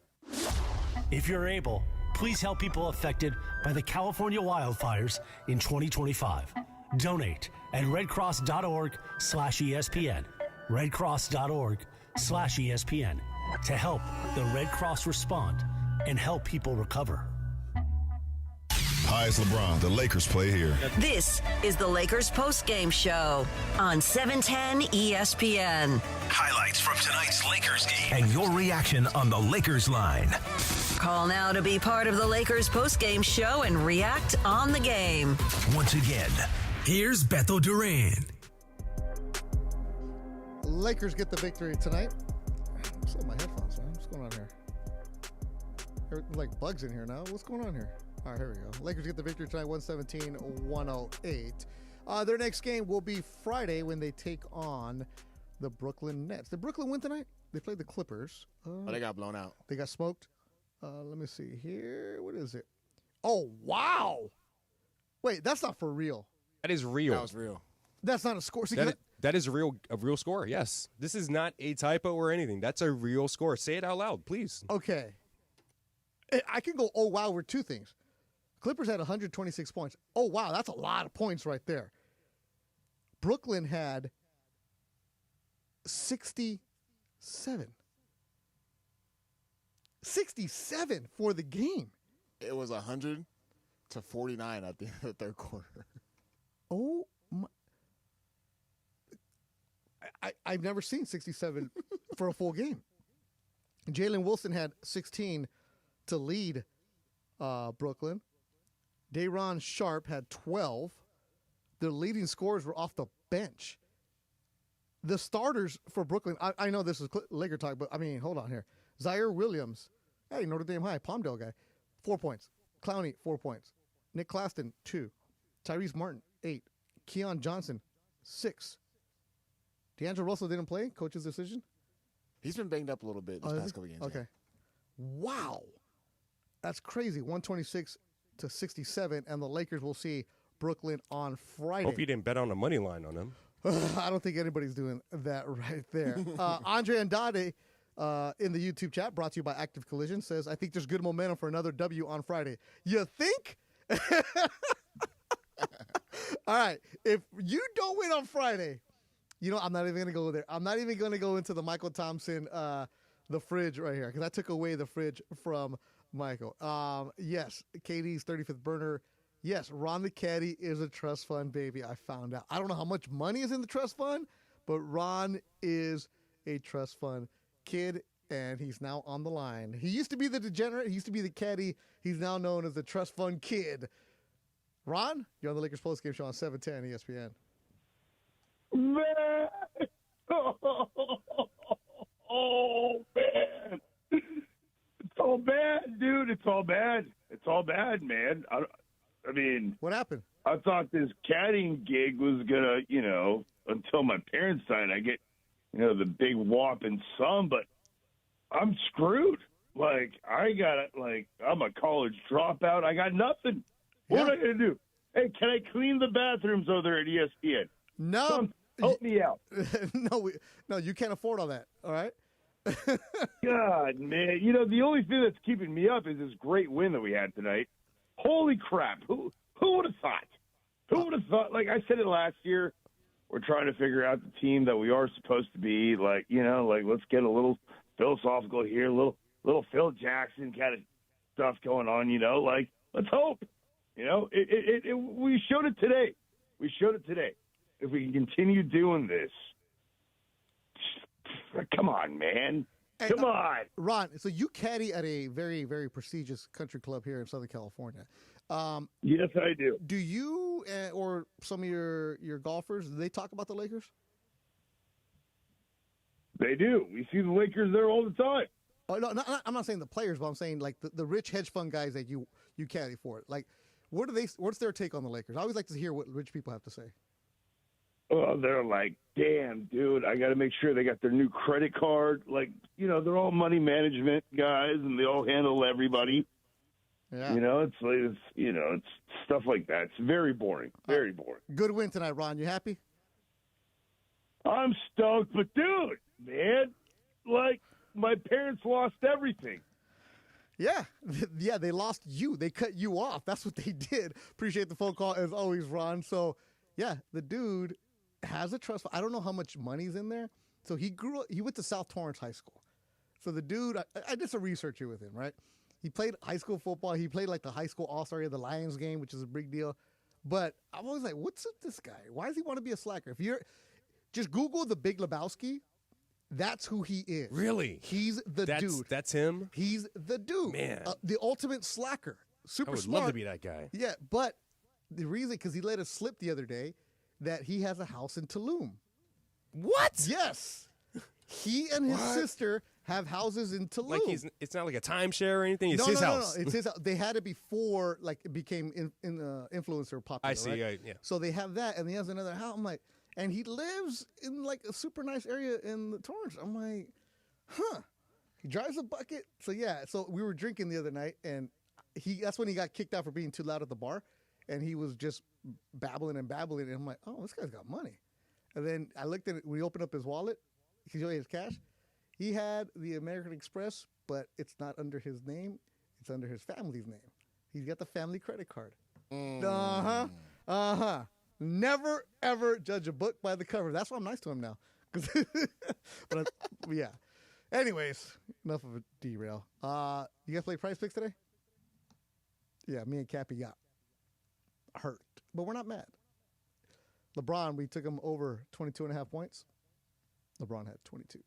[SPEAKER 4] If you're able, please help people affected by the California wildfires in 2025. Donate at redcross.org/ESPN. redcross.org/ESPN to help the Red Cross respond and help people recover.
[SPEAKER 23] Hi, it's LeBron. The Lakers play here.
[SPEAKER 7] This is the Lakers postgame show on 710 ESPN.
[SPEAKER 5] Highlights from tonight's Lakers game and your reaction on the Lakers line.
[SPEAKER 7] Call now to be part of the Lakers postgame show and react on the game.
[SPEAKER 5] Once again,
[SPEAKER 6] here's Beto Duran.
[SPEAKER 1] Lakers get the victory tonight. I'm still in my headphones, man. What's going on here? Everything like bugs in here now. What's going on here? All right, here we go. Lakers get the victory tonight, 117-108. Their next game will be Friday when they take on the Brooklyn Nets. Did Brooklyn win tonight? They played the Clippers.
[SPEAKER 8] They got blown out.
[SPEAKER 1] They got smoked. Let me see here. What is it? Oh, wow. Wait, that's not for real.
[SPEAKER 9] That is real.
[SPEAKER 8] That was real.
[SPEAKER 1] That's not a score. See,
[SPEAKER 9] that is a real score, yes. This is not a typo or anything. That's a real score. Say it out loud, please.
[SPEAKER 1] Okay. I can go, oh, wow, over two things. Clippers had 126 points. Oh, wow, that's a lot of points right there. Brooklyn had 67. 67 for the game.
[SPEAKER 8] It was 100-49 at the end of the third quarter.
[SPEAKER 1] Oh, my. I've never seen 67 for a full game. Jalen Wilson had 16 to lead Brooklyn. Duran Sharp had 12. Their leading scorers were off the bench. The starters for Brooklyn, I know this is Laker talk, but I mean, hold on here. Zaire Williams, hey, Notre Dame High, Palmdale guy, 4 points. Clowney, 4 points. Nick Claston, 2. Tyrese Martin, 8. Keon Johnson, 6. D'Angelo Russell didn't play, coach's decision?
[SPEAKER 8] He's been banged up a little bit this past couple games.
[SPEAKER 1] Okay.
[SPEAKER 8] Yeah.
[SPEAKER 1] Wow. That's crazy. 126-67, and the Lakers will see Brooklyn on Friday.
[SPEAKER 9] Hope you didn't bet on the money line on them.
[SPEAKER 1] I don't think anybody's doing that right there. Andre Andrade in the YouTube chat, brought to you by Active Collision, says, I think there's good momentum for another W on Friday. You think? All right. If you don't win on Friday, I'm not even going to go there. I'm not even going to go into the Michael Thompson, the fridge right here, because I took away the fridge from Michael. Yes, KD's 35th burner. Yes, Ron the Caddy is a trust fund baby. I found out. I don't know how much money is in the trust fund, but Ron is a trust fund kid, and he's now on the line. He used to be the degenerate. He used to be the caddy. He's now known as the trust fund kid. Ron, you're on the Lakers postgame show on 710 ESPN.
[SPEAKER 15] Man. Oh, man. It's all bad, dude. It's all bad. It's all bad, man. I mean,
[SPEAKER 1] what happened?
[SPEAKER 15] I thought this caddying gig was gonna, until my parents died, I get, the big whopping sum, but I'm screwed. Like, I'm a college dropout. I got nothing. What am I gonna do? Hey, can I clean the bathrooms over there at ESPN?
[SPEAKER 1] No.
[SPEAKER 15] Come help me out.
[SPEAKER 1] No, you can't afford all that. All right.
[SPEAKER 15] God, man. The only thing that's keeping me up is this great win that we had tonight. Holy crap. Who would have thought? Who would have thought? Like I said it last year, we're trying to figure out the team that we are supposed to be. Like, let's get a little philosophical here, a little Phil Jackson kind of stuff going on, let's hope. We showed it today. If we can continue doing this, come on, man.
[SPEAKER 1] Hey,
[SPEAKER 15] come on.
[SPEAKER 1] Ron, so you caddy at a very, very prestigious country club here in Southern California.
[SPEAKER 15] Yes, I do.
[SPEAKER 1] Do you or some of your golfers, do they talk about the Lakers?
[SPEAKER 15] They do. We see the Lakers there all the time.
[SPEAKER 1] Oh, no, I'm not saying the players, but I'm saying like the rich hedge fund guys that you caddy for. Like, what's their take on the Lakers? I always like to hear what rich people have to say.
[SPEAKER 15] Well, they're like, damn, dude, I got to make sure they got their new credit card. Like, they're all money management guys, and they all handle everybody.
[SPEAKER 1] Yeah.
[SPEAKER 15] It's stuff like that. It's very boring. Very boring.
[SPEAKER 1] Good win tonight, Ron. You happy?
[SPEAKER 15] I'm stoked, but dude, man, like my parents lost everything.
[SPEAKER 1] Yeah, they lost you. They cut you off. That's what they did. Appreciate the phone call as always, Ron. So, yeah, the dude has a trust. I don't know how much money's in there. So he went to South Torrance High School. So the dude, I did some research here with him, right? He played high school football. He played like the high school all-star, the Lions game, which is a big deal. But I'm always like, what's with this guy? Why does he want to be a slacker? If you're just Google the Big Lebowski, that's who he is.
[SPEAKER 9] Really?
[SPEAKER 1] He's the dude.
[SPEAKER 9] That's him?
[SPEAKER 1] He's the dude.
[SPEAKER 9] Man.
[SPEAKER 1] The ultimate slacker. Super
[SPEAKER 9] I would
[SPEAKER 1] smart.
[SPEAKER 9] love to be that guy.
[SPEAKER 1] Yeah, but the reason, because he let us slip the other day, that he has a house in Tulum.
[SPEAKER 9] What?
[SPEAKER 1] Yes. He and his sister have houses in Tulum.
[SPEAKER 9] Like it's not like a timeshare or anything. It's his house.
[SPEAKER 1] No. It's his house. They had it before, like it became influencer popular.
[SPEAKER 9] I see.
[SPEAKER 1] Right?
[SPEAKER 9] Yeah.
[SPEAKER 1] So they have that, and he has another house. I'm like, and he lives in like a super nice area in the Torrance. I'm like, huh? He drives a bucket. So yeah. So we were drinking the other night, and that's when he got kicked out for being too loud at the bar, and he was just babbling, and I'm like, oh, this guy's got money. And then I looked at it. We opened up his wallet. He showed his cash. He had the American Express, but it's not under his name. It's under his family's name. He's got the family credit card. Never, ever judge a book by the cover. That's why I'm nice to him now. But yeah. Anyways, enough of a derail. You guys play Prize Picks today? Yeah, me and Cappy got hurt. But we're not mad. LeBron, we took him over 22.5 points. LeBron had 22.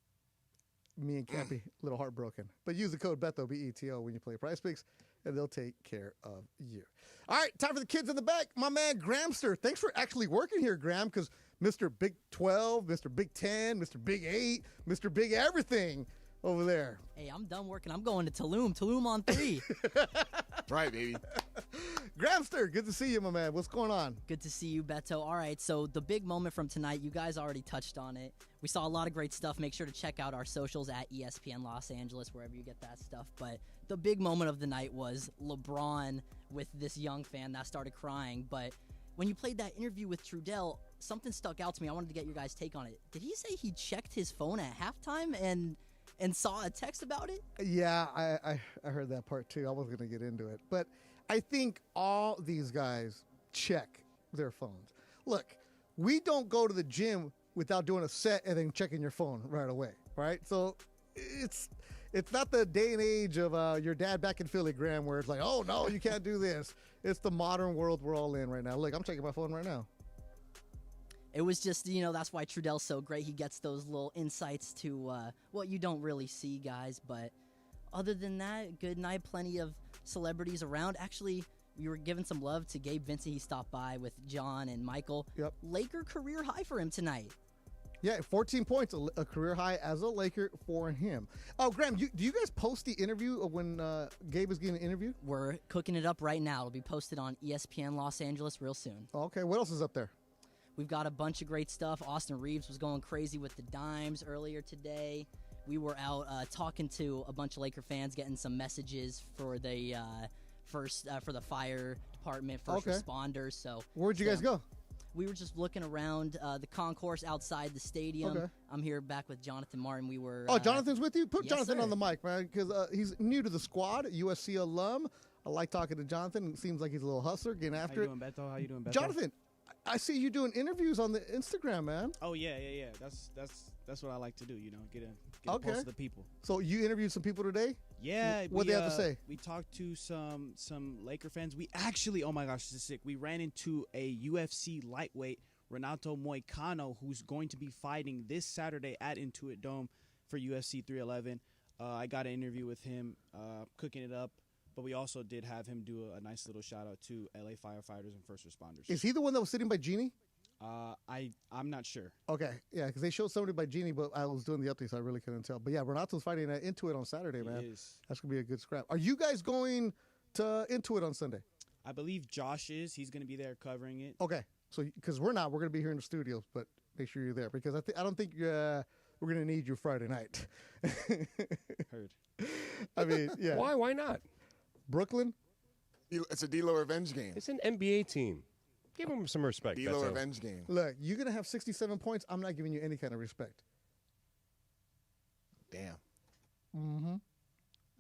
[SPEAKER 1] Me and Cappy, a little heartbroken. But use the code Beto, B-E-T-O, when you play Prize Picks, and they'll take care of you. All right, time for the kids in the back. My man, Gramster. Thanks for actually working here, Graham, because Mr. Big 12, Mr. Big 10, Mr. Big 8, Mr. Big everything over there.
[SPEAKER 16] Hey, I'm done working. I'm going to Tulum. Tulum on 3.
[SPEAKER 8] Right, baby.
[SPEAKER 1] Gramster, good to see you, my man. What's going on?
[SPEAKER 16] Good to see you, Beto. All right, so the big moment from tonight, you guys already touched on it. We saw a lot of great stuff. Make sure to check out our socials at ESPN Los Angeles, wherever you get that stuff. But the big moment of the night was LeBron with this young fan that started crying. But when you played that interview with Trudell, something stuck out to me. I wanted to get your guys' take on it. Did he say he checked his phone at halftime and saw a text about it?
[SPEAKER 1] Yeah, I heard that part too. I wasn't going to get into it. But I think all these guys check their phones. Look, we don't go to the gym without doing a set and then checking your phone right away, right? So it's not the day and age of your dad back in Philly, Graham, where it's like, oh, no, you can't do this. It's the modern world we're all in right now. Look, I'm checking my phone right now.
[SPEAKER 16] It was just, that's why Trudell's so great. He gets those little insights to what you don't really see, guys. But other than that, good night. Plenty of celebrities around. Actually, we were giving some love to Gabe Vincent. He stopped by with John and Michael.
[SPEAKER 1] Yep.
[SPEAKER 16] Laker career high for him tonight.
[SPEAKER 1] Yeah, 14 points, a career high as a Laker for him. Oh, Graham, do you guys post the interview of when Gabe was getting interviewed?
[SPEAKER 16] We're cooking it up right now. It'll be posted on ESPN Los Angeles real soon.
[SPEAKER 1] Okay, what else is up there?
[SPEAKER 16] We've got a bunch of great stuff. Austin Reeves was going crazy with the dimes earlier today. We were out talking to a bunch of Laker fans, getting some messages for the for the fire department, first responders. So
[SPEAKER 1] where'd you guys go?
[SPEAKER 16] We were just looking around the concourse outside the stadium.
[SPEAKER 1] Okay.
[SPEAKER 16] I'm here back with Jonathan Martin. We were.
[SPEAKER 1] Oh, Jonathan's with you? Put
[SPEAKER 16] yes,
[SPEAKER 1] Jonathan
[SPEAKER 16] sir.
[SPEAKER 1] on the mic, man, because he's new to the squad, USC alum. I like talking to Jonathan. It seems like he's a little hustler, getting after it.
[SPEAKER 11] How you doing, Beto? How you doing, Beto?
[SPEAKER 1] Jonathan, I see you doing interviews on the Instagram, man.
[SPEAKER 11] Oh yeah. That's what I like to do. Get a pulse of the people.
[SPEAKER 1] So you interviewed some people today?
[SPEAKER 11] Yeah.
[SPEAKER 1] What they have to say?
[SPEAKER 11] We talked to some Laker fans. We actually, oh my gosh, this is sick. We ran into a UFC lightweight, Renato Moicano, who's going to be fighting this Saturday at Intuit Dome for UFC 311. I got an interview with him, cooking it up. But we also did have him do a nice little shout out to LA firefighters and first responders.
[SPEAKER 1] Is he the one that was sitting by Jeannie?
[SPEAKER 11] I'm not sure.
[SPEAKER 1] Okay, yeah, because they showed somebody by Jeannie, but I was doing the updates, so I really couldn't tell. But yeah, Renato's fighting at Intuit on Saturday, man.
[SPEAKER 11] He is.
[SPEAKER 1] That's gonna be a good scrap. Are you guys going to Intuit on Sunday?
[SPEAKER 11] I believe Josh is. He's going to be there covering it.
[SPEAKER 1] Okay, so because we're not, we're gonna be here in the studios, but make sure you're there because I don't think we're gonna need you Friday night.
[SPEAKER 11] Heard.
[SPEAKER 1] I mean, yeah.
[SPEAKER 9] Why not?
[SPEAKER 1] Brooklyn?
[SPEAKER 8] It's a D-Lo revenge game.
[SPEAKER 9] It's an NBA team. Give them some respect.
[SPEAKER 8] D-Lo
[SPEAKER 9] Beto.
[SPEAKER 8] revenge game.
[SPEAKER 1] Look, you're going to have 67 points. I'm not giving you any kind of respect.
[SPEAKER 8] Damn.
[SPEAKER 1] Mm-hmm.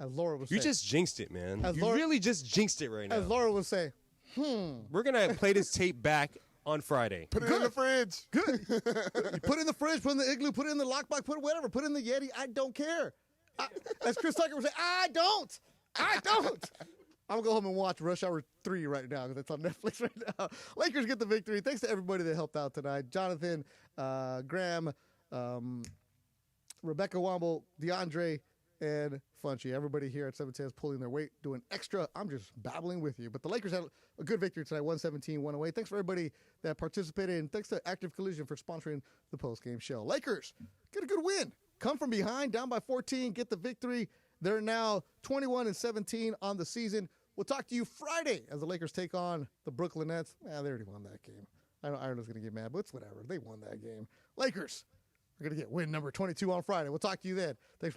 [SPEAKER 1] As Laura would say.
[SPEAKER 9] You just jinxed it, man.
[SPEAKER 1] Laura,
[SPEAKER 9] really just jinxed it right now.
[SPEAKER 1] As Laura would say,
[SPEAKER 9] We're going to play this tape back on Friday.
[SPEAKER 8] Put it in the fridge.
[SPEAKER 1] Good. You put it in the fridge, put it in the igloo, put it in the lockbox, put it whatever. Put it in the Yeti. I don't care. As Chris Tucker would say, I don't. I'm going to go home and watch Rush Hour 3 right now because it's on Netflix right now. Lakers get the victory. Thanks to everybody that helped out tonight. Jonathan, Graham, Rebecca Womble, DeAndre, and Funchy. Everybody here at 710 is pulling their weight, doing extra. I'm just babbling with you. But the Lakers had a good victory tonight, 117-108. Thanks for everybody that participated, and thanks to Active Collision for sponsoring the postgame show. Lakers, get a good win. Come from behind, down by 14, get the victory. They're now 21-17 on the season. We'll talk to you Friday as the Lakers take on the Brooklyn Nets. They already won that game. I know Ireland's going to get mad, but it's whatever. They won that game. Lakers are going to get win number 22 on Friday. We'll talk to you then. Thanks for listening.